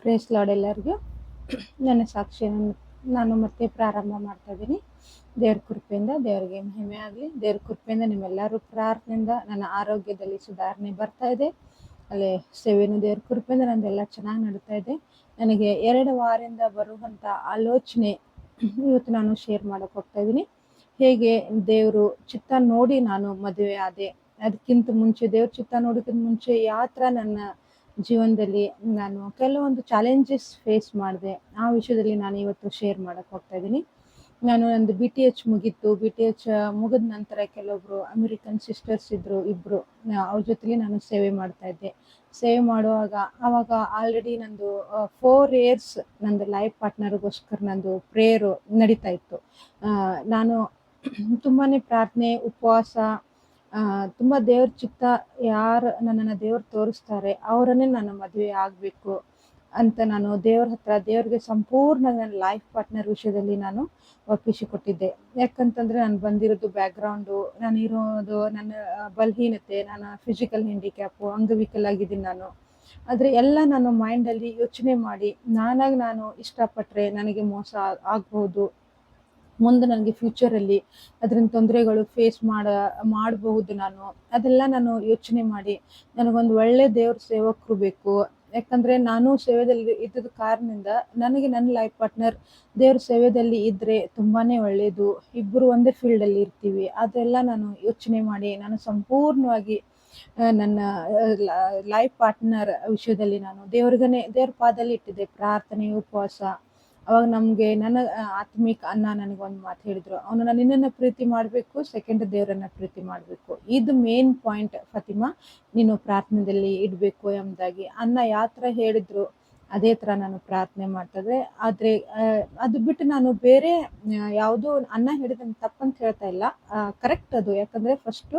Praise lord ಎಲ್ಲರಿಗೂ ನನ್ನ ಸಾಕ್ಷಿಯನ್ನು ನಾನು ಮತ್ತೆ ಪ್ರಾರಂಭ ಮಾಡ್ತಾ ಇದ್ದೀನಿ. ದೇವ್ರ ಕೃಪೆಯಿಂದ ದೇವರಿಗೆ ಮಹಿಮೆ ಆಗಲಿ. ದೇವ್ರ ಕೃಪೆಯಿಂದ ನಿಮ್ಮೆಲ್ಲರೂ ಪ್ರಾರ್ಥನೆಯಿಂದ ನನ್ನ ಆರೋಗ್ಯದಲ್ಲಿ ಸುಧಾರಣೆ ಬರ್ತಾ ಇದೆ. ಅಲ್ಲೇ ಸೇವೆನೂ ದೇವ್ರ ಕೃಪೆಯಿಂದ ನಂದೆಲ್ಲ ಚೆನ್ನಾಗಿ ನಡೀತಾ ಇದೆ. ನನಗೆ 2 ವಾರದಿಂದ ಬರುವಂಥ ಆಲೋಚನೆ ಇವತ್ತು ನಾನು ಶೇರ್ ಮಾಡೋಕೆ ಹೋಗ್ತಾ ಇದ್ದೀನಿ. ಹೇಗೆ ದೇವರು ಚಿತ್ತ ನೋಡಿ ನಾನು ಮದುವೆ ಆದೆ, ಅದಕ್ಕಿಂತ ಮುಂಚೆ ದೇವ್ರ ಚಿತ್ತ ನೋಡೋಕ್ಕಿಂತ ಮುಂಚೆ ಯಾವ ಥರ ನನ್ನ ಜೀವನದಲ್ಲಿ ನಾನು ಕೆಲವೊಂದು ಚಾಲೆಂಜಸ್ ಫೇಸ್ ಮಾಡಿದೆ, ಆ ವಿಷಯದಲ್ಲಿ ನಾನು ಇವತ್ತು ಶೇರ್ ಮಾಡಕ್ಕೆ ಹೋಗ್ತಾ ಇದ್ದೀನಿ. ನಾನು ನಂದು BTH ಮುಗೀತು. BTH ಮುಗಿದ ನಂತರ ಕೆಲವೊಬ್ರು ಅಮೆರಿಕನ್ ಸಿಸ್ಟರ್ಸ್ ಇದ್ರು, ಇಬ್ರು, ಅವ್ರ ಜೊತೆಲಿ ನಾನು ಸೇವೆ ಮಾಡ್ತಾ ಇದ್ದೆ. ಸೇವೆ ಮಾಡುವಾಗ ಆವಾಗ ಆಲ್ರೆಡಿ ನಂದು 4 ಇಯರ್ಸ್ ನಂದು ಲೈಫ್ ಪಾರ್ಟ್ನರ್ಗೋಸ್ಕರ ನಂದು ಪ್ರೇಯರು ನಡೀತಾ ಇತ್ತು. ನಾನು ತುಂಬಾನೇ ಪ್ರಾರ್ಥನೆ ಉಪವಾಸ, ತುಂಬ ದೇವ್ರ ಚಿತ್ತ, ಯಾರು ನನ್ನನ್ನು ದೇವ್ರು ತೋರಿಸ್ತಾರೆ ಅವರನ್ನೇ ನಾನು ಮದುವೆ ಆಗಬೇಕು ಅಂತ ನಾನು ದೇವ್ರ ಹತ್ರ ದೇವ್ರಿಗೆ ಸಂಪೂರ್ಣ ನನ್ನ ಲೈಫ್ ಪಾರ್ಟ್ನರ್ ವಿಷಯದಲ್ಲಿ ನಾನು ಒಪ್ಪಿಸಿಕೊಟ್ಟಿದ್ದೆ. ಯಾಕಂತಂದರೆ ನಾನು ಬಂದಿರೋದು ಬ್ಯಾಕ್ಗ್ರೌಂಡು, ನಾನಿರೋದು ನನ್ನ ಬಲಹೀನತೆ, ನನ್ನ ಫಿಸಿಕಲ್ ಹ್ಯಾಂಡಿಕ್ಯಾಪು, ಅಂಗವಿಕಲಾಗಿದ್ದೀನಿ ನಾನು. ಆದರೆ ಎಲ್ಲ ನಾನು ಮೈಂಡಲ್ಲಿ ಯೋಚನೆ ಮಾಡಿ ನಾನು ಇಷ್ಟಪಟ್ಟರೆ ನನಗೆ ಮೋಸ ಆಗ್ಬೋದು, ಮುಂದೆ ನನಗೆ ಫ್ಯೂಚರಲ್ಲಿ ಅದರಿಂದ ತೊಂದರೆಗಳು ಫೇಸ್ ಮಾಡಬಹುದು. ಅದೆಲ್ಲ ನಾನು ಯೋಚನೆ ಮಾಡಿ ನನಗೊಂದು ಒಳ್ಳೆ ದೇವ್ರ ಸೇವಕರು ಬೇಕು. ಯಾಕಂದರೆ ನಾನು ಸೇವೆಯಲ್ಲಿ ಇದ್ದದ ಕಾರಣದಿಂದ ನನಗೆ ನನ್ನ ಲೈಫ್ ಪಾರ್ಟ್ನರ್ ದೇವ್ರ ಸೇವೆಯಲ್ಲಿ ಇದ್ದರೆ ತುಂಬಾ ಒಳ್ಳೆಯದು. ಇಬ್ಬರು ಒಂದೇ ಫೀಲ್ಡಲ್ಲಿ ಇರ್ತೀವಿ. ಅದೆಲ್ಲ ನಾನು ಯೋಚನೆ ಮಾಡಿ ನಾನು ಸಂಪೂರ್ಣವಾಗಿ ನನ್ನ ಲೈಫ್ ಪಾರ್ಟ್ನರ್ ವಿಷಯದಲ್ಲಿ ನಾನು ದೇವ್ರ ಪಾದದಲ್ಲಿ ಇಟ್ಟಿದ್ದೆ, ಪ್ರಾರ್ಥನೆ ಉಪವಾಸ. ಅವಾಗ ನಮಗೆ ನನ್ನ ಆತ್ಮಿಕ ಅನ್ನ ನನಗೊಂದು ಮಾತು ಹೇಳಿದ್ರು, ಅವನನ್ನ ನಿನ್ನನ್ನು ಪ್ರೀತಿ ಮಾಡಬೇಕು, ಸೆಕೆಂಡ್ ದೇವರನ್ನ ಪ್ರೀತಿ ಮಾಡಬೇಕು. ಇದು ಮೇನ್ ಪಾಯಿಂಟ್ ಫಾತಿಮಾ, ನೀನು ಪ್ರಾರ್ಥನೆಯಲ್ಲಿ ಇಡಬೇಕು ಎಂಬುದಾಗಿ ಅನ್ನ ಯಾವ ಥರ ಹೇಳಿದ್ರು ಅದೇ ಥರ ನಾನು ಪ್ರಾರ್ಥನೆ ಮಾಡ್ತಿದ್ದೆ. ಆದರೆ ಅದು ಬಿಟ್ಟು ನಾನು ಬೇರೆ ಯಾವುದೋ ಅನ್ನ ಹೇಳಿದ ತಪ್ಪಂತ ಹೇಳ್ತಾ ಇಲ್ಲ, ಕರೆಕ್ಟ್ ಅದು. ಯಾಕಂದರೆ ಫಸ್ಟು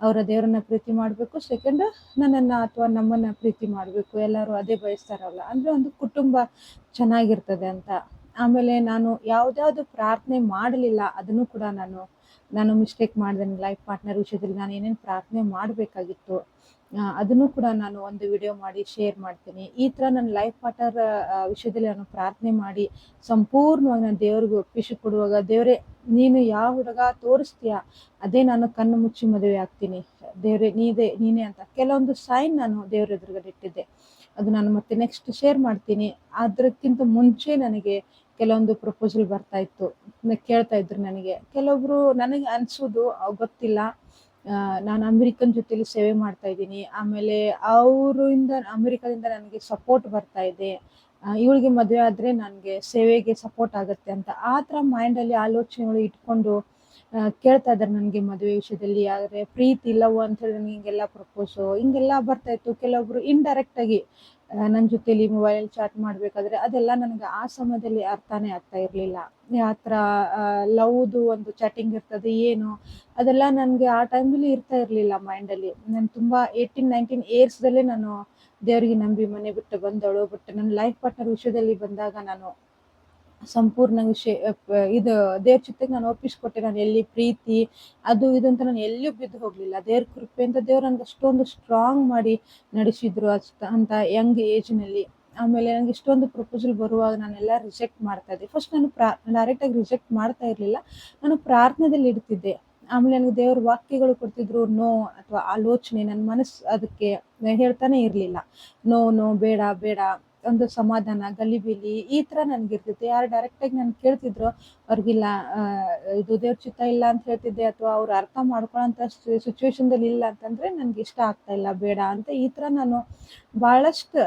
ಅವರ ದೇವರನ್ನ ಪ್ರೀತಿ ಮಾಡಬೇಕು, ಸೆಕೆಂಡ್ ನನ್ನನ್ನು ಅಥವಾ ನಮ್ಮನ್ನು ಪ್ರೀತಿ ಮಾಡಬೇಕು. ಎಲ್ಲರೂ ಅದೇ ಬಯಸ್ತಾರಲ್ಲ, ಅಂದರೆ ಒಂದು ಕುಟುಂಬ ಚೆನ್ನಾಗಿರ್ತದೆ ಅಂತ. ಆಮೇಲೆ ನಾನು ಯಾವುದ್ಯಾವುದು ಪ್ರಾರ್ಥನೆ ಮಾಡಲಿಲ್ಲ ಅದನ್ನು ಕೂಡ ನಾನು ಮಿಸ್ಟೇಕ್ ಮಾಡಿದೆ. ನನ್ನ ಲೈಫ್ ಪಾರ್ಟ್ನರ್ ವಿಷಯದಲ್ಲಿ ನಾನು ಏನೇನು ಪ್ರಾರ್ಥನೆ ಮಾಡಬೇಕಾಗಿತ್ತು ಅದನ್ನು ಕೂಡ ನಾನು ಒಂದು ವಿಡಿಯೋ ಮಾಡಿ ಶೇರ್ ಮಾಡ್ತೀನಿ. ಈ ಥರ ನನ್ನ ಲೈಫ್ ಪಾರ್ಟ್ನರ್ ವಿಷಯದಲ್ಲಿ ನಾನು ಪ್ರಾರ್ಥನೆ ಮಾಡಿ ಸಂಪೂರ್ಣವಾಗಿ ನಾನು ದೇವ್ರಿಗೆ ಒಪ್ಪಿಸಿ ಕೊಡುವಾಗ, ದೇವರೇ ನೀನು ಯಾವ ಹುಡುಗ ತೋರಿಸ್ತೀಯಾ ಅದೇ ನಾನು ಕಣ್ಣು ಮುಚ್ಚಿ ಮದುವೆ ಆಗ್ತೀನಿ, ದೇವರೇ ನೀನೇ ಅಂತ ಕೆಲವೊಂದು ಸೈನ್ ನಾನು ದೇವ್ರ ಎದುರುಗಡೆ ಇಟ್ಟಿದ್ದೆ. ಅದು ನಾನು ಮತ್ತೆ ನೆಕ್ಸ್ಟ್ ಶೇರ್ ಮಾಡ್ತೀನಿ. ಅದಕ್ಕಿಂತ ಮುಂಚೆ ನನಗೆ ಕೆಲವೊಂದು ಪ್ರಪೋಸಲ್ ಬರ್ತಾ ಇತ್ತು, ಕೇಳ್ತಾ ಇದ್ರು ನನಗೆ. ಕೆಲವೊಬ್ರು ನನಗೆ ಅನಿಸೋದು ಗೊತ್ತಿಲ್ಲ, ನಾನು ಅಮೆರಿಕನ್ ಜೊತೆಲಿ ಸೇವೆ ಮಾಡ್ತಾ ಇದ್ದೀನಿ, ಆಮೇಲೆ ಅಮೆರಿಕದಿಂದ ನನಗೆ ಸಪೋರ್ಟ್ ಬರ್ತಾ ಇದೆ, ಇವಳಿಗೆ ಮದುವೆ ಆದರೆ ನನಗೆ ಸೇವೆಗೆ ಸಪೋರ್ಟ್ ಆಗುತ್ತೆ ಅಂತ ಆ ಥರ ಮೈಂಡಲ್ಲಿ ಆಲೋಚನೆಗಳು ಇಟ್ಕೊಂಡು ಕೇಳ್ತಾ ಇದ್ದಾರೆ ನನಗೆ ಮದುವೆ ವಿಷಯದಲ್ಲಿ. ಆದರೆ ಪ್ರೀತಿ ಲವ್ ಅಂತ ಹೇಳಿ ನನಗೆ ಹಿಂಗೆಲ್ಲ ಪ್ರಪೋಸು ಹಿಂಗೆಲ್ಲ ಬರ್ತಾ ಇತ್ತು. ಕೆಲವೊಬ್ರು ಇಂಡೈರೆಕ್ಟಾಗಿ ನನ್ನ ಜೊತೆಲಿ ಮೊಬೈಲಲ್ಲಿ ಚಾಟ್ ಮಾಡಬೇಕಾದ್ರೆ ಅದೆಲ್ಲ ನನಗೆ ಆ ಸಮಯದಲ್ಲಿ ಅರ್ಥನೇ ಆಗ್ತಾ ಇರಲಿಲ್ಲ. ಯಾವ ಥರ ಲವ್ದು ಒಂದು ಚಾಟಿಂಗ್ ಇರ್ತದೆ ಏನು, ಅದೆಲ್ಲ ನನಗೆ ಆ ಟೈಮಲ್ಲಿ ಇರ್ತಾ ಇರಲಿಲ್ಲ ಮೈಂಡಲ್ಲಿ. ನಾನು ತುಂಬ 18-19 ಇಯರ್ಸ್ದಲ್ಲೇ ನಾನು ದೇವರಿಗೆ ನಂಬಿ ಮನೆ ಬಿಟ್ಟು ಬಂದವಳು. ಬಟ್ ನನ್ನ ಲೈಫ್ ಪಾರ್ಟ್ನರ್ ವಿಷಯದಲ್ಲಿ ಬಂದಾಗ ನಾನು ಸಂಪೂರ್ಣ ಇದು ದೇವ್ರ ಚಿತ್ತಕ್ಕೆ ನಾನು ಒಪ್ಪಿಸ್ಕೊಟ್ಟೆ. ನಾನು ಎಲ್ಲಿ ಪ್ರೀತಿ ಅದು ಇದು ಅಂತ ನಾನು ಎಲ್ಲಿಯೂ ಬಿದ್ದು ಹೋಗಲಿಲ್ಲ. ದೇವ್ರ ಕೃಪೆಯಿಂದ ದೇವ್ರು ನನಗೆ ಅಷ್ಟೊಂದು ಸ್ಟ್ರಾಂಗ್ ಮಾಡಿ ನಡೆಸಿದ್ರು ಅಂತ ಯಂಗ್ ಏಜ್ನಲ್ಲಿ. ಆಮೇಲೆ ನನಗೆ ಇಷ್ಟೊಂದು ಪ್ರಪೋಸಲ್ ಬರುವಾಗ ನಾನೆಲ್ಲ ರಿಜೆಕ್ಟ್ ಮಾಡ್ತಾ ಇದ್ದೆ. ಫಸ್ಟ್ ನಾನು ಡೈರೆಕ್ಟಾಗಿ ರಿಜೆಕ್ಟ್ ಮಾಡ್ತಾ ಇರಲಿಲ್ಲ, ನಾನು ಪ್ರಾರ್ಥನೆಯಲ್ಲಿ ಇಡ್ತಿದ್ದೆ. ಆಮೇಲೆ ನನಗೆ ದೇವ್ರ ವಾಕ್ಯಗಳು ಕೊಡ್ತಿದ್ರು, ನೋ ಅಥವಾ ಆಲೋಚನೆ ನನ್ನ ಮನಸ್ಸು ಅದಕ್ಕೆ ಹೇಳ್ತಾನೆ ಇರಲಿಲ್ಲ. ನೋ ಬೇಡ ಬೇಡ, ಒಂದು ಸಮಾಧಾನ ಗಲಿಬಿಲಿ ಈ ಥರ ನನಗಿರ್ತಿತ್ತು. ಯಾರು ಡೈರೆಕ್ಟಾಗಿ ನಾನು ಕೇಳ್ತಿದ್ರು ಅವ್ರಿಗಿಲ್ಲ, ಇದು ದೇವ್ರ ಚಿತ್ತ ಇಲ್ಲ ಅಂತ ಹೇಳ್ತಿದ್ದೆ, ಅಥವಾ ಅವ್ರು ಅರ್ಥ ಮಾಡ್ಕೊಳ್ಳೋಂಥ ಸಿಚುವೇಶನ್ದಲ್ಲಿ ಇಲ್ಲ ಅಂತಂದರೆ ನನಗೆ ಇಷ್ಟ ಆಗ್ತಾ ಇಲ್ಲ, ಬೇಡ ಅಂತ ಈ ಥರ ನಾನು ಭಾಳಷ್ಟು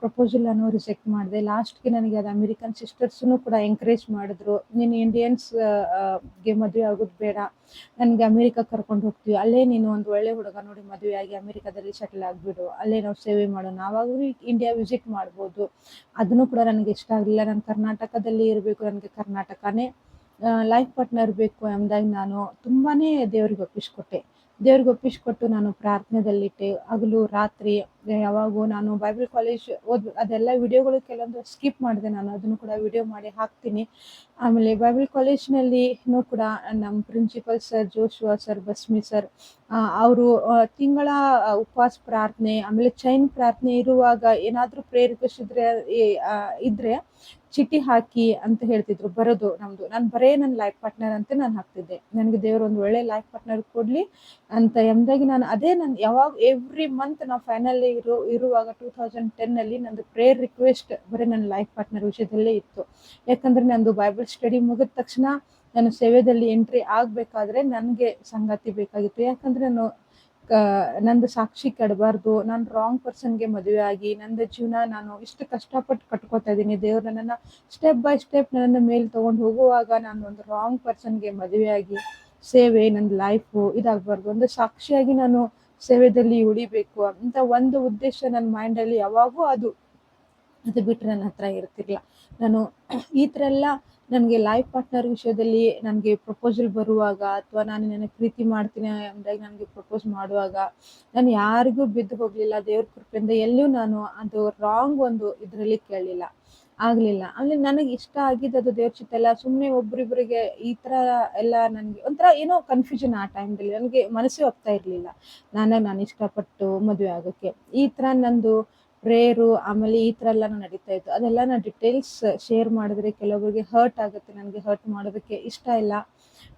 ಪ್ರಪೋಸಲ್ ನಾನು ರಿಜೆಕ್ಟ್ ಮಾಡಿದೆ. ಲಾಸ್ಟ್ಗೆ ನನಗೆ ಅದು ಅಮೆರಿಕನ್ ಸಿಸ್ಟರ್ಸ್ನು ಕೂಡ ಎಂಕರೇಜ್ ಮಾಡಿದ್ರು, ನೀನು ಇಂಡಿಯನ್ಸ್ಗೆ ಮದುವೆ ಆಗೋದು ಬೇಡ, ನನಗೆ ಅಮೆರಿಕ ಕರ್ಕೊಂಡು ಹೋಗ್ತೀವಿ, ಅಲ್ಲೇ ನೀನು ಒಂದು ಒಳ್ಳೆ ಹುಡುಗ ನೋಡಿ ಮದುವೆ ಆಗಿ ಅಮೆರಿಕದಲ್ಲಿ ಸೆಟಲ್ ಆಗಿಬಿಡು, ಅಲ್ಲೇ ನಾವು ಸೇವೆ ಮಾಡೋಣ, ಆವಾಗೂ ಇಂಡಿಯಾ ವಿಸಿಟ್ ಮಾಡ್ಬೋದು. ಅದನ್ನು ಕೂಡ ನನಗೆ ಇಷ್ಟ ಆಗಲಿಲ್ಲ. ನಾನು ಕರ್ನಾಟಕದಲ್ಲಿ ಇರಬೇಕು, ನನಗೆ ಕರ್ನಾಟಕನೇ ಲೈಫ್ ಪಾರ್ಟ್ನರ್ ಬೇಕು ಎಂಬುದಾಗಿ ನಾನು ತುಂಬಾ ದೇವ್ರಿಗೆ ಒಪ್ಪಿಸ್ಕೊಟ್ಟೆ. ದೇವ್ರಿಗೆ ಒಪ್ಪಿಸ್ಕೊಟ್ಟು ನಾನು ಪ್ರಾರ್ಥನೆದಲ್ಲಿಟ್ಟೆ, ಹಗಲು ರಾತ್ರಿ ಯಾವಾಗೂ ನಾನು ಬೈಬಲ್ ಕಾಲೇಜ್ ಅದೆಲ್ಲ ವಿಡಿಯೋಗಳು ಕೆಲವೊಂದು ಸ್ಕಿಪ್ ಮಾಡಿದೆ, ನಾನು ಅದನ್ನು ಕೂಡ ವಿಡಿಯೋ ಮಾಡಿ ಹಾಕ್ತೀನಿ. ಆಮೇಲೆ ಬೈಬಲ್ ಕಾಲೇಜ್ನಲ್ಲಿನೂ ಕೂಡ ನಮ್ಮ ಪ್ರಿನ್ಸಿಪಲ್ ಸರ್ ಜೋಶುವಾ ಸರ್, ಬಸ್ಮಿ ಸರ್, ಅವರು ತಿಂಗಳ ಉಪವಾಸ ಪ್ರಾರ್ಥನೆ, ಆಮೇಲೆ ಚೈನ್ ಪ್ರಾರ್ಥನೆ ಇರುವಾಗ ಏನಾದರೂ ಪ್ರೇಯರ್ ರಿಕ್ವೆಸ್ಟ್ ಇದ್ರೆ ಚೀಟಿ ಹಾಕಿ ಅಂತ ಹೇಳ್ತಿದ್ರು, ಬರೋದು ನಮ್ದು. ನಾನು ಬರೇ ನನ್ನ ಲೈಫ್ ಪಾರ್ಟ್ನರ್ ಅಂತ ನಾನು ಹಾಕ್ತಿದ್ದೆ. ನನಗೆ ದೇವರು ಒಂದು ಒಳ್ಳೆ ಲೈಫ್ ಪಾರ್ಟ್ನರ್ ಕೊಡ್ಲಿ ಅಂತ ಎಂದಾಗಿ ನಾನು ಅದೇ ನಾನು ಯಾವಾಗ ಎವ್ರಿ ಮಂತ್ ನಾವು ಫೈನಲ್ ಇರುವಾಗ 2010 ನಂದು ಪ್ರೇಯರ್ ರಿಕ್ವೆಸ್ಟ್ ಬರೀ ನನ್ನ ಲೈಫ್ ಪಾರ್ಟ್ನರ್ ವಿಷಯದಲ್ಲೇ ಇತ್ತು. ಯಾಕಂದ್ರೆ ನಂದು ಬೈಬಲ್ ಸ್ಟಡಿ ಮುಗಿದ ತಕ್ಷಣ ನಾನು ಸೇವೆಯಲ್ಲಿ ಎಂಟ್ರಿ ಆಗ್ಬೇಕಾದ್ರೆ ನನಗೆ ಸಂಗಾತಿ ಬೇಕಾಗಿತ್ತು. ಯಾಕಂದ್ರೆ ನಂದು ಸಾಕ್ಷಿ ಕೆಡಬಾರ್ದು, ನಾನು ರಾಂಗ್ ಪರ್ಸನ್ಗೆ ಮದುವೆ ಆಗಿ ನಂದು ಜೀವನ ನಾನು ಇಷ್ಟು ಕಷ್ಟಪಟ್ಟು ಕಟ್ಕೋತಾ ಇದ್ದೀನಿ. ದೇವ್ರು ನನ್ನನ್ನು ಸ್ಟೆಪ್ ಬೈ ಸ್ಟೆಪ್ ನನ್ನನ್ನು ಮೇಲೆ ತೊಗೊಂಡು ಹೋಗುವಾಗ ನಾನು ಒಂದು ರಾಂಗ್ ಪರ್ಸನ್ಗೆ ಮದುವೆ ಆಗಿ ಸೇವೆ ನನ್ನ ಲೈಫು ಇದಾಗಬಾರ್ದು, ಒಂದು ಸಾಕ್ಷಿಯಾಗಿ ನಾನು ಸೇವೆಯಲ್ಲಿ ಉಳಿಬೇಕು ಅಂತ ಒಂದು ಉದ್ದೇಶ ನನ್ನ ಮೈಂಡಲ್ಲಿ ಯಾವಾಗೂ ಅದು ಬಿಟ್ಟರೆ ನನ್ನ ಹತ್ರ ಇರ್ತಿರ್ಲಿಲ್ಲ. ನಾನು ಈ ಥರ ಎಲ್ಲ ನನಗೆ ಲೈಫ್ ಪಾರ್ಟ್ನರ್ ವಿಷಯದಲ್ಲಿ ನನಗೆ ಪ್ರಪೋಸಲ್ ಬರುವಾಗ, ಅಥವಾ ನಾನು ನನಗೆ ಪ್ರೀತಿ ಮಾಡ್ತೀನಿ ಅಂದಾಗ ನನಗೆ ಪ್ರಪೋಸ್ ಮಾಡುವಾಗ ನಾನು ಯಾರಿಗೂ ಬಿದ್ದು ಹೋಗಲಿಲ್ಲ. ದೇವ್ರ ಕೃಪೆಯಿಂದ ಎಲ್ಲೂ ನಾನು ಅದು ರಾಂಗ್ ಒಂದು ಇದರಲ್ಲಿ ಕೇಳಲಿಲ್ಲ, ಆಗಲಿಲ್ಲ. ಆಮೇಲೆ ನನಗೆ ಇಷ್ಟ ಆಗಿದ್ದು ಅದು ದೇವ್ರ ಚಿತ್ತ ಎಲ್ಲ. ಸುಮ್ಮನೆ ಒಬ್ರಿಬ್ಬರಿಗೆ ಈ ಥರ ಎಲ್ಲ ನನಗೆ ಒಂಥರ ಏನೋ ಕನ್ಫ್ಯೂಷನ್ ಆ ಟೈಮ್ದಲ್ಲಿ. ನನಗೆ ಮನಸ್ಸೇ ಒಪ್ತಾ ಇರಲಿಲ್ಲ ನಾನು ಇಷ್ಟಪಟ್ಟು ಮದುವೆ ಆಗೋಕ್ಕೆ. ಈ ಥರ ನಂದು ಪ್ರೇಯರು ಆಮೇಲೆ ಈ ಥರ ಎಲ್ಲ ನಡೀತಾ ಇತ್ತು. ಅದೆಲ್ಲ ನಾನು ಡಿಟೇಲ್ಸ್ ಶೇರ್ ಮಾಡಿದ್ರೆ ಕೆಲವೊಬ್ಬರಿಗೆ ಹರ್ಟ್ ಆಗುತ್ತೆ. ನನಗೆ ಹರ್ಟ್ ಮಾಡೋದಕ್ಕೆ ಇಷ್ಟ ಇಲ್ಲ.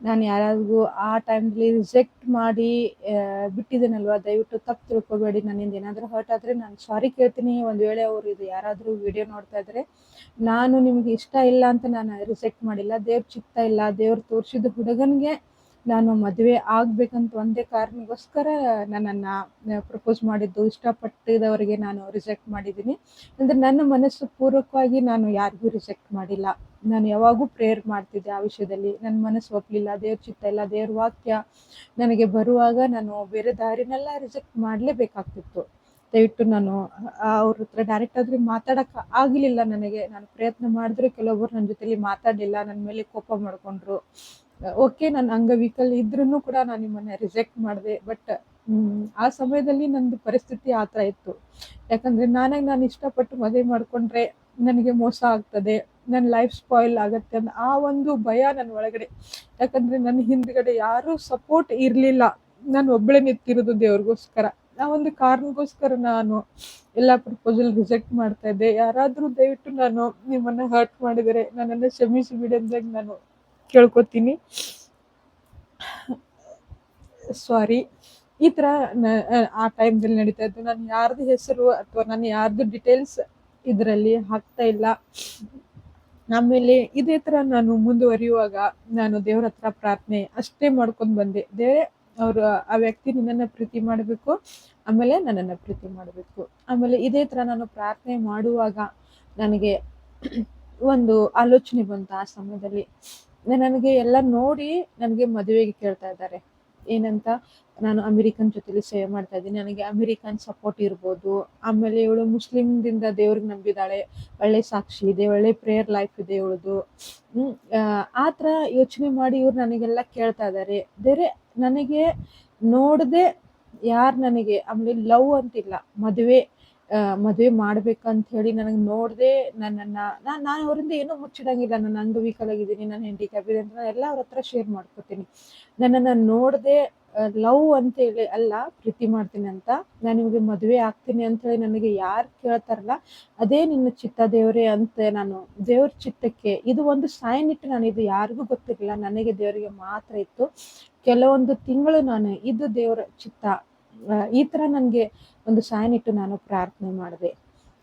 ನಾನು ಯಾರಾದ್ರೂ ಆ ಟೈಮ್ಲಿ ರಿಜೆಕ್ಟ್ ಮಾಡಿ ಬಿಟ್ಟಿದ್ದೀನಲ್ವ, ದಯವಿಟ್ಟು ತಪ್ಪು ತಿಳ್ಕೊಬೇಡಿ. ನನ್ನಿಂದ ಏನಾದರೂ ಹರ್ಟ್ ಆದರೆ ನಾನು ಸಾರಿ ಕೇಳ್ತೀನಿ. ಒಂದು ವೇಳೆ ಅವರು ಇದು ಯಾರಾದರೂ ವಿಡಿಯೋ ನೋಡ್ತಾ ಇದ್ರೆ, ನಾನು ನಿಮಗೆ ಇಷ್ಟ ಇಲ್ಲ ಅಂತ ನಾನು ರಿಜೆಕ್ಟ್ ಮಾಡಿಲ್ಲ. ದೇವ್ರ ಚಿತ್ತ ಇಲ್ಲ, ದೇವ್ರು ತೋರಿಸಿದ ಹುಡುಗನಿಗೆ ನಾನು ಮದುವೆ ಆಗ್ಬೇಕಂತ ಒಂದೇ ಕಾರಣಕ್ಕೋಸ್ಕರ ನನ್ನನ್ನು ಪ್ರಪೋಸ್ ಮಾಡಿದ್ದು. ಇಷ್ಟಪಟ್ಟಿದವರಿಗೆ ನಾನು ರಿಜೆಕ್ಟ್ ಮಾಡಿದ್ದೀನಿ ಅಂದರೆ ನನ್ನ ಮನಸ್ಸು ಪೂರ್ವಕವಾಗಿ ನಾನು ಯಾರಿಗೂ ರಿಜೆಕ್ಟ್ ಮಾಡಿಲ್ಲ. ನಾನು ಯಾವಾಗೂ ಪ್ರೇಯರ್ ಮಾಡ್ತಿದ್ದೆ ಆ ವಿಷಯದಲ್ಲಿ. ನನ್ನ ಮನಸ್ಸು ಒಪ್ಪಲಿಲ್ಲ, ದೇವ್ರ ಚಿತ್ತ ಇಲ್ಲ, ದೇವ್ರ ವಾಕ್ಯ ನನಗೆ ಬರುವಾಗ ನಾನು ಬೇರೆ ದಾರಿನೆಲ್ಲ ರಿಜೆಕ್ಟ್ ಮಾಡಲೇಬೇಕಾಗ್ತಿತ್ತು. ದಯವಿಟ್ಟು ನಾನು ಅವ್ರ ಹತ್ರ ಡೈರೆಕ್ಟ್ ಆದ್ರೆ ಮಾತಾಡಕ್ಕೆ ಆಗಲಿಲ್ಲ ನನಗೆ. ನಾನು ಪ್ರಯತ್ನ ಮಾಡಿದ್ರೆ ಕೆಲವೊಬ್ಬರು ನನ್ನ ಜೊತೆಲಿ ಮಾತಾಡಲಿಲ್ಲ, ನನ್ನ ಮೇಲೆ ಕೋಪ ಮಾಡ್ಕೊಂಡ್ರು. ಓಕೆ, ನಾನು ಅಂಗವಿಕಲ್ ಇದ್ರೂ ಕೂಡ ನಾನು ನಿಮ್ಮನ್ನ ರಿಜೆಕ್ಟ್ ಮಾಡಿದೆ. ಬಟ್ ಆ ಸಮಯದಲ್ಲಿ ನಂದು ಪರಿಸ್ಥಿತಿ ಆ ಥರ ಇತ್ತು. ಯಾಕಂದ್ರೆ ನಾನು ಇಷ್ಟಪಟ್ಟು ಮದುವೆ ಮಾಡ್ಕೊಂಡ್ರೆ ನನಗೆ ಮೋಸ ಆಗ್ತದೆ, ನನ್ನ ಲೈಫ್ ಸ್ಪಾಯಿಲ್ ಆಗುತ್ತೆ ಅನ್ನೋ ಆ ಒಂದು ಭಯ ನನ್ನ ಒಳಗಡೆ. ಯಾಕಂದ್ರೆ ನನ್ನ ಹಿಂದ್ಗಡೆ ಯಾರೂ ಸಪೋರ್ಟ್ ಇರಲಿಲ್ಲ, ನಾನು ಒಬ್ಬಳೇ ನಿಂತಿರೋದು ದೇವ್ರಿಗೋಸ್ಕರ. ಆ ಒಂದು ಕಾರಣಕ್ಕೋಸ್ಕರ ನಾನು ಎಲ್ಲ ಪ್ರಪೋಸಲ್ ರಿಜೆಕ್ಟ್ ಮಾಡ್ತಾ ಇದ್ದೆ. ಯಾರಾದರೂ ದಯವಿಟ್ಟು ನಾನು ನಿಮ್ಮನ್ನ ಹರ್ಟ್ ಮಾಡಿದರೆ ನನ್ನನ್ನು ಕ್ಷಮಿಸಿ ಬಿಡಿ ಅಂದಾಗ ನಾನು ಕೇಳ್ಕೊತೀನಿ. ಸಾರಿ. ಈ ಥರ ಆ ಟೈಮ್ದಲ್ಲಿ ನಡೀತಾ ಇತ್ತು. ನಾನು ಯಾರ್ದು ಹೆಸರು ಅಥವಾ ನಾನು ಯಾರ್ದು ಡಿಟೇಲ್ಸ್ ಇದರಲ್ಲಿ ಹಾಕ್ತಾ ಇಲ್ಲ. ಆಮೇಲೆ ಇದೇ ಥರ ನಾನು ಮುಂದುವರಿಯುವಾಗ ನಾನು ದೇವ್ರ ಹತ್ರ ಪ್ರಾರ್ಥನೆ ಅಷ್ಟೇ ಮಾಡ್ಕೊಂಡು ಬಂದೆ. ದೇವರೇ, ಅವರು ಆ ವ್ಯಕ್ತಿ ನಿನ್ನನ್ನು ಪ್ರೀತಿ ಮಾಡಬೇಕು, ಆಮೇಲೆ ನನ್ನನ್ನು ಪ್ರೀತಿ ಮಾಡಬೇಕು. ಆಮೇಲೆ ಇದೇ ಥರ ನಾನು ಪ್ರಾರ್ಥನೆ ಮಾಡುವಾಗ ನನಗೆ ಒಂದು ಆಲೋಚನೆ ಬಂತು ಆ ಸಮಯದಲ್ಲಿ. ನನಗೆ ಎಲ್ಲ ನೋಡಿ ನನಗೆ ಮದುವೆಗೆ ಕೇಳ್ತಾ ಇದ್ದಾರೆ. ಏನಂತ, ನಾನು ಅಮೆರಿಕನ್ ಜೊತೆಲಿ ಸೇವೆ ಮಾಡ್ತಾ ಇದ್ದೀನಿ, ನನಗೆ ಅಮೆರಿಕನ್ ಸಪೋರ್ಟ್ ಇರ್ಬೋದು. ಆಮೇಲೆ ಇವಳು ಮುಸ್ಲಿಮ್ದಿಂದ ದೇವ್ರಿಗೆ ನಂಬಿದಾಳೆ, ಒಳ್ಳೆ ಸಾಕ್ಷಿ ಇದೆ, ಒಳ್ಳೆ ಪ್ರೇಯರ್ ಲೈಫ್ ಇದೆ ಇವಳದು. ಆ ಥರ ಯೋಚನೆ ಮಾಡಿ ಇವ್ರು ನನಗೆಲ್ಲ ಕೇಳ್ತಾ ಇದ್ದಾರೆ. ಬೇರೆ ನನಗೆ ನೋಡದೆ ಯಾರು ನನಗೆ, ಆಮೇಲೆ ಲವ್ ಅಂತಿಲ್ಲ, ಮದುವೆ ಮಾಡ್ಬೇಕಂತ ಹೇಳಿ ನನಗೆ ನೋಡದೆ ನಾನು ಅವರಿಂದ ಏನೂ ಮುಚ್ಚಿಡಂಗಿಲ್ಲ. ನಾನು ಅಂಗವಿಕಲಾಗಿದ್ದೀನಿ, ನಾನು ಹ್ಯಾಂಡಿಕ್ಯಾಪ್ ಇದೆ ಅಂತ ನಾನು ಎಲ್ಲ ಅವ್ರ ಹತ್ರ ಶೇರ್ ಮಾಡ್ಕೊತೀನಿ. ನನ್ನನ್ನು ನೋಡದೆ ಲವ್ ಅಂತೇಳಿ ಅಲ್ಲ, ಪ್ರೀತಿ ಮಾಡ್ತೀನಿ ಅಂತ, ನಾನು ನಿಮಗೆ ಮದುವೆ ಆಗ್ತೀನಿ ಅಂಥೇಳಿ ನನಗೆ ಯಾರು ಕೇಳ್ತಾರಲ್ಲ, ಅದೇ ನಿನ್ನ ಚಿತ್ತ ದೇವರೇ ಅಂತ ನಾನು ದೇವ್ರ ಚಿತ್ತಕ್ಕೆ ಇದು ಒಂದು ಸೈನ್ ಇಟ್ಟು, ನಾನು ಇದು ಯಾರಿಗೂ ಗೊತ್ತಿರಲಿಲ್ಲ, ನನಗೆ ದೇವರಿಗೆ ಮಾತ್ರ ಇತ್ತು. ಕೆಲವೊಂದು ತಿಂಗಳು ನಾನು ಇದು ದೇವರ ಚಿತ್ತ, ಈ ಥರ ನನಗೆ ಒಂದು ಸೈನ್ ಇಟ್ಟು ನಾನು ಪ್ರಾರ್ಥನೆ ಮಾಡಿದೆ.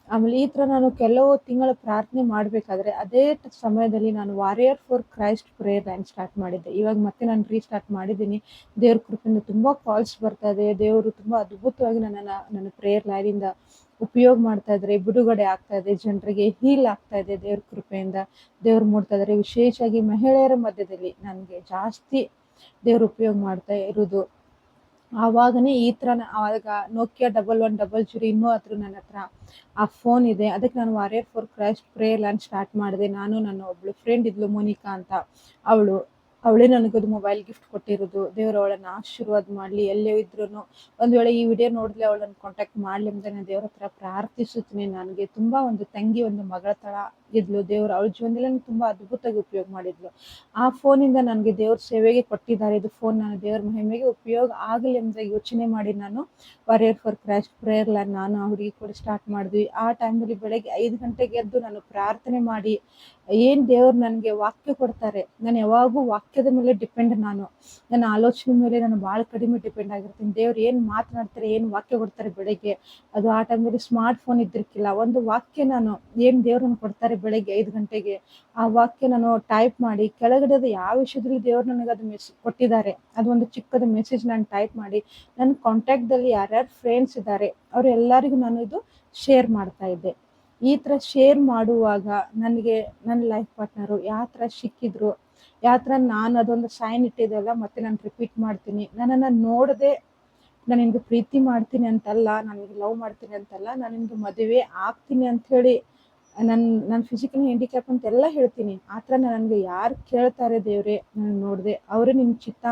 ಆಮೇಲೆ ಈ ಥರ ನಾನು ಕೆಲವು ತಿಂಗಳ ಪ್ರಾರ್ಥನೆ ಮಾಡಬೇಕಾದ್ರೆ ಅದೇ ಸಮಯದಲ್ಲಿ ನಾನು warrior for Christ prayer line start ಮಾಡಿದ್ದೆ. ಇವಾಗ ಮತ್ತೆ ನಾನು ರೀಸ್ಟಾರ್ಟ್ ಮಾಡಿದ್ದೀನಿ. ದೇವ್ರ ಕೃಪೆಯಿಂದ ತುಂಬ ಕಾಲ್ಸ್ ಬರ್ತಾ ಇದೆ. ದೇವರು ತುಂಬ ಅದ್ಭುತವಾಗಿ ನನ್ನ ಪ್ರೇಯರ್ ಲೈನಿಂದ ಉಪಯೋಗ ಮಾಡ್ತಾ ಇದ್ದಾರೆ. ಬಿಡುಗಡೆ ಆಗ್ತಾ ಇದೆ, ಜನರಿಗೆ ಹೀಲ್ ಆಗ್ತಾ ಇದೆ ದೇವ್ರ ಕೃಪೆಯಿಂದ. ದೇವ್ರು ಮಾಡ್ತಾ ಇದ್ದಾರೆ. ವಿಶೇಷವಾಗಿ ಮಹಿಳೆಯರ ಮಧ್ಯದಲ್ಲಿ ನನಗೆ ಜಾಸ್ತಿ ದೇವ್ರು ಉಪಯೋಗ ಮಾಡ್ತಾ ಇರೋದು. ಆವಾಗನೇ ಈ ಥರ ಆವಾಗ ನೋಕಿಯಾ 1100 ಇನ್ನೂ ಹತ್ರ ನನ್ನ ಹತ್ರ ಆ ಫೋನ್ ಇದೆ. ಅದಕ್ಕೆ ನಾನು warrior for Christ prayer line start ಮಾಡಿದೆ. ನಾನು ನನ್ನ ಒಬ್ಳು ಫ್ರೆಂಡ್ ಇದ್ಲು, ಮೋನಿಕಾ ಅಂತ, ಅವಳು ಅವಳೇ ನನಗದು ಮೊಬೈಲ್ ಗಿಫ್ಟ್ ಕೊಟ್ಟಿರೋದು. ದೇವ್ರು ಅವಳನ್ನ ಆಶೀರ್ವಾದ ಮಾಡಲಿ. ಎಲ್ಲೇ ಇದ್ರೂ ಒಂದು ವೇಳೆ ಈ ವಿಡಿಯೋ ನೋಡಿದ್ರೆ ಅವಳನ್ನು ಕಾಂಟ್ಯಾಕ್ಟ್ ಮಾಡಲಿ ಅಂತ ನಾನು ದೇವ್ರ ಹತ್ರ ಪ್ರಾರ್ಥಿಸುತ್ತೀನಿ. ನನಗೆ ತುಂಬ ಒಂದು ತಂಗಿ, ಒಂದು ಮಗಳ ಥರ ಇದ್ಲು. ದೇವ್ರು ಅವಳ ಜೀವನದಲ್ಲಿ ನನಗೆ ತುಂಬ ಅದ್ಭುತವಾಗಿ ಉಪಯೋಗ ಮಾಡಿದ್ಲು. ಆ ಫೋನಿಂದ ನನಗೆ ದೇವ್ರ ಸೇವೆಗೆ ಕೊಟ್ಟಿದ್ದಾರೆ. ಇದು ಫೋನ್ ನಾನು ದೇವ್ರ ಮಹಿಮೆಗೆ ಉಪಯೋಗ ಆಗಲಿ ಅಂತ ಯೋಚನೆ ಮಾಡಿ ನಾನು warrior for Christ prayer line ನಾನು ಹುಡುಗಿ ಕೂಡ ಸ್ಟಾರ್ಟ್ ಮಾಡಿದ್ವಿ. ಆ ಟೈಮಲ್ಲಿ ಬೆಳಗ್ಗೆ 5 ಗಂಟೆಗೆ ಎದ್ದು ನಾನು ಪ್ರಾರ್ಥನೆ ಮಾಡಿ ಏನು ದೇವ್ರು ನನಗೆ ವಾಕ್ಯ ಕೊಡ್ತಾರೆ. ನಾನು ಯಾವಾಗೂ ವಾಕ್ಯದ ಮೇಲೆ ಡಿಪೆಂಡ್. ನನ್ನ ಆಲೋಚನೆ ಮೇಲೆ ನಾನು ಭಾಳ ಕಡಿಮೆ ಡಿಪೆಂಡ್ ಆಗಿರ್ತೀನಿ. ದೇವ್ರು ಏನು ಮಾತನಾಡ್ತಾರೆ, ಏನು ವಾಕ್ಯ ಕೊಡ್ತಾರೆ ಬೆಳಗ್ಗೆ, ಅದು ಆ ಟೈಮಲ್ಲಿ ಸ್ಮಾರ್ಟ್ ಫೋನ್ ಇದ್ದಿರ್ಕಿಲ್ಲ. ಒಂದು ವಾಕ್ಯ ನಾನು ಏನು ದೇವ್ರು ನನಗೆ ಕೊಡ್ತಾರೆ ಬೆಳಗ್ಗೆ 5 ಗಂಟೆಗೆ, ಆ ವಾಕ್ಯ ನಾನು ಟೈಪ್ ಮಾಡಿ ಕೆಳಗಡೆ ಅದು ಯಾವ ವಿಷಯದಲ್ಲಿ ದೇವ್ರು ನನಗೆ ಅದು ಕೊಟ್ಟಿದ್ದಾರೆ, ಅದು ಒಂದು ಚಿಕ್ಕದ ಮೆಸೇಜ್ ನಾನು ಟೈಪ್ ಮಾಡಿ ನನ್ನ ಕಾಂಟ್ಯಾಕ್ಟ್ದಲ್ಲಿ ಯಾರ್ಯಾರು ಫ್ರೆಂಡ್ಸ್ ಇದ್ದಾರೆ ಅವರೆಲ್ಲರಿಗೂ ನಾನು ಇದು ಶೇರ್ ಮಾಡ್ತಾ ಇದ್ದೆ. ಈ ಥರ ಶೇರ್ ಮಾಡುವಾಗ ನನಗೆ ನನ್ನ ಲೈಫ್ ಪಾರ್ಟ್ನರು ಯಾವ ಥರ ಸಿಕ್ಕಿದ್ರು, ಯಾವ ಥರ ನಾನು ಅದೊಂದು ಸೈನ್ ಇಟ್ಟಿದ್ದೆಲ್ಲ ಮತ್ತೆ ನಾನು ರಿಪೀಟ್ ಮಾಡ್ತೀನಿ. ನನ್ನನ್ನು ನೋಡದೆ ನಾನು ನಿನಗೆ ಪ್ರೀತಿ ಮಾಡ್ತೀನಿ ಅಂತಲ್ಲ, ನನಗೆ ಲವ್ ಮಾಡ್ತೀನಿ ಅಂತಲ್ಲ, ನಾನು ನಿನಗೆ ಮದುವೆ ಆಗ್ತೀನಿ ಅಂಥೇಳಿ ನನ್ನ ಫಿಸಿಕಲ್ ಹ್ಯಾಂಡಿಕ್ಯಾಪ್ ಅಂತೆಲ್ಲ ಹೇಳ್ತೀನಿ. ಆ ಥರ ನನಗೆ ಯಾರು ಕೇಳ್ತಾರೆ ದೇವ್ರೆ ನಾನು ನೋಡಿದೆ ಅವರೇ ನಿನ್ನ ಚಿತ್ತ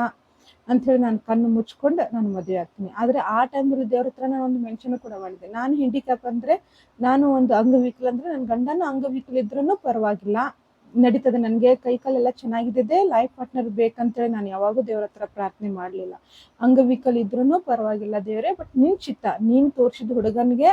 ಅಂಥೇಳಿ ನಾನು ಕಣ್ಣು ಮುಚ್ಕೊಂಡು ನಾನು ಮದುವೆ ಆಗ್ತೀನಿ. ಆದರೆ ಆ ಟೈಮಲ್ಲಿ ದೇವ್ರ ಹತ್ರ ನಾನು ಒಂದು ಮೆನ್ಷನ್ ಕೂಡ ಮಾಡಿದ್ದೆ. ನಾನು ಹ್ಯಾಂಡಿಕ್ಯಾಪ್ ಅಂದರೆ, ನಾನು ಒಂದು ಅಂಗವಿಕಲ ಅಂದರೆ ನನ್ನ ಗಂಡನೂ ಅಂಗವಿಕಲ ಇದ್ರೂ ಪರವಾಗಿಲ್ಲ, ನಡೀತದೆ, ನನಗೆ ಕೈಕಾಲೆಲ್ಲ ಚೆನ್ನಾಗಿದ್ದಿದೆ, ಲೈಫ್ ಪಾರ್ಟ್ನರ್ ಬೇಕಂತೇಳಿ ನಾನು ಯಾವಾಗೂ ದೇವ್ರ ಹತ್ರ ಪ್ರಾರ್ಥನೆ ಮಾಡಲಿಲ್ಲ. ಅಂಗವಿಕಲ ಇದ್ರೂ ಪರವಾಗಿಲ್ಲ ದೇವರೇ, ಬಟ್ ನಿನ್ನ ಚಿತ್ತ, ನೀನು ತೋರಿಸಿದ ಹುಡುಗನಿಗೆ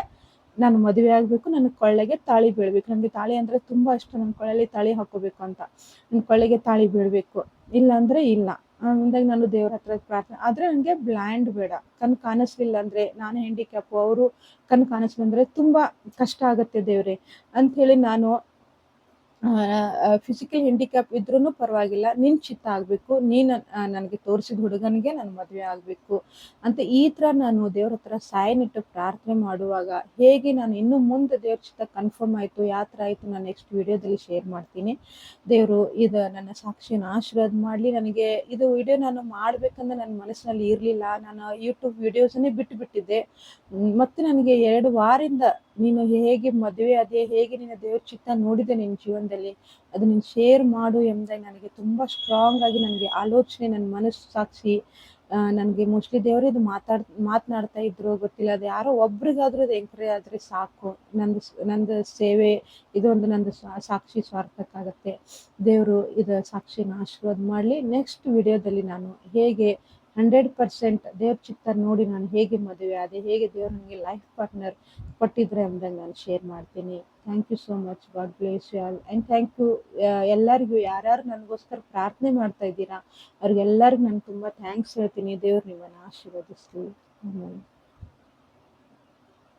ನಾನು ಮದುವೆ ಆಗಬೇಕು, ನನ್ನ ಕೊಳ್ಳೆಗೆ ತಾಳಿ ಬೀಳಬೇಕು. ನನಗೆ ತಾಳಿ ಅಂದರೆ ತುಂಬ ಇಷ್ಟ. ನನ್ನ ಕೊಳ್ಳೆಯಲ್ಲಿ ತಾಳಿ ಹಾಕೋಬೇಕು ಅಂತ, ನನ್ನ ಕೊಳ್ಳೆಗೆ ತಾಳಿ ಬೀಳಬೇಕು, ಇಲ್ಲ ಅಂದರೆ ಇಲ್ಲ ಅಂದಾಗ ನಾನು ದೇವ್ರ ಹತ್ರ ಪ್ರಾರ್ಥನೆ. ಆದರೆ ನನಗೆ ಬ್ಲೈಂಡ್ ಬೇಡ, ಕಣ್ಣು ಕಾಣಿಸ್ಲಿಲ್ಲ ಅಂದರೆ, ನಾನು ಹ್ಯಾಂಡಿಕ್ಯಾಪು, ಅವರು ಕಣ್ಣು ಕಾಣಿಸ್ಲಿಲ್ಲ ಅಂದರೆ ತುಂಬ ಕಷ್ಟ ಆಗುತ್ತೆ ದೇವ್ರೆ ಅಂಥೇಳಿ ನಾನು ಫಿಸಿಕಲ್ ಹ್ಯಾಂಡಿಕ್ಯಾಪ್ ಇದ್ರೂ ಪರವಾಗಿಲ್ಲ, ನಿನ್ನ ಚಿತ್ತ ಆಗಬೇಕು, ನೀನು ನನಗೆ ತೋರಿಸಿದ ಹುಡುಗನಿಗೆ ನಾನು ಮದುವೆ ಆಗಬೇಕು ಅಂತ ಈ ಥರ ನಾನು ದೇವ್ರ ಹತ್ರ ಸೈನ್ ಇಟ್ಟು ಪ್ರಾರ್ಥನೆ ಮಾಡುವಾಗ ಹೇಗೆ ನಾನು ಇನ್ನು ಮುಂದೆ ದೇವ್ರ ಚಿತ್ತ ಕನ್ಫರ್ಮ್ ಆಯಿತು, ಯಾವ ಥರ ಆಯಿತು ನಾನು ನೆಕ್ಸ್ಟ್ ವಿಡಿಯೋದಲ್ಲಿ ಶೇರ್ ಮಾಡ್ತೀನಿ. ದೇವರು ಇದು ನನ್ನ ಸಾಕ್ಷಿನ ಆಶೀರ್ವಾದ ಮಾಡಲಿ. ನನಗೆ ಇದು ವಿಡಿಯೋ ನಾನು ಮಾಡಬೇಕಂದ್ರೆ ನನ್ನ ಮನಸ್ಸಿನಲ್ಲಿ ಇರಲಿಲ್ಲ. ನಾನು ಯೂಟ್ಯೂಬ್ ವಿಡಿಯೋಸನ್ನೇ ಬಿಟ್ಟಿದ್ದೆ. ಮತ್ತು ನನಗೆ 2 ವಾರದಿಂದ ನೀನು ಹೇಗೆ ಮದುವೆ ಅದೇ, ಹೇಗೆ ನಿನ್ನ ದೇವ್ರ ಚಿತ್ತ ನೋಡಿದೆ ನಿನ್ನ ಜೀವನದಲ್ಲಿ, ಅದು ನೀನು ಶೇರ್ ಮಾಡು ಎಂದಾಗ ನನಗೆ ತುಂಬ ಸ್ಟ್ರಾಂಗ್ ಆಗಿ ನನಗೆ ಆಲೋಚನೆ, ನನ್ನ ಮನಸ್ಸು ಸಾಕ್ಷಿ ನನಗೆ ಮೋಸ್ಟ್ಲಿ ದೇವರು ಇದು ಮಾತನಾಡ್ತಾ ಇದ್ರು ಗೊತ್ತಿಲ್ಲ. ಅದು ಯಾರೋ ಒಬ್ರಿಗಾದ್ರೂ ಅದು ಎಂಕರೇಜ್ ಆದರೆ ಸಾಕು. ನಂದು ಸೇವೆ ಇದೊಂದು ನಂದು ಸಾಕ್ಷಿ ಸ್ವಾರ್ಥಕ್ಕಾಗತ್ತೆ. ದೇವರು ಇದು ಸಾಕ್ಷಿನ ಆಶೀರ್ವಾದ ಮಾಡಲಿ. ನೆಕ್ಸ್ಟ್ ವಿಡಿಯೋದಲ್ಲಿ ನಾನು ಹೇಗೆ 100% ದೇವ್ರ ಚಿತ್ತ ನೋಡಿ ನಾನು ಹೇಗೆ ಮದುವೆ ಆದೆ, ಹೇಗೆ ದೇವ್ರು ನನಗೆ ಲೈಫ್ ಪಾರ್ಟ್ನರ್ ಕೊಟ್ಟಿದ್ರೆ ಅಂದಾಗ ನಾನು ಶೇರ್ ಮಾಡ್ತೀನಿ. Thank you so much. God bless you all and thank you ಎಲ್ಲರಿಗೂ ಯಾರ್ಯಾರು ನನಗೋಸ್ಕರ ಪ್ರಾರ್ಥನೆ ಮಾಡ್ತಾ ಇದ್ದೀರಾ ಅವ್ರಿಗೆಲ್ಲರಿಗೂ ನಾನು ತುಂಬ ಥ್ಯಾಂಕ್ಸ್ ಹೇಳ್ತೀನಿ. ದೇವ್ರು ನಿಮ್ಮನ್ನು ಆಶೀರ್ವದಿಸಲಿ. ಆಮೇಲೆ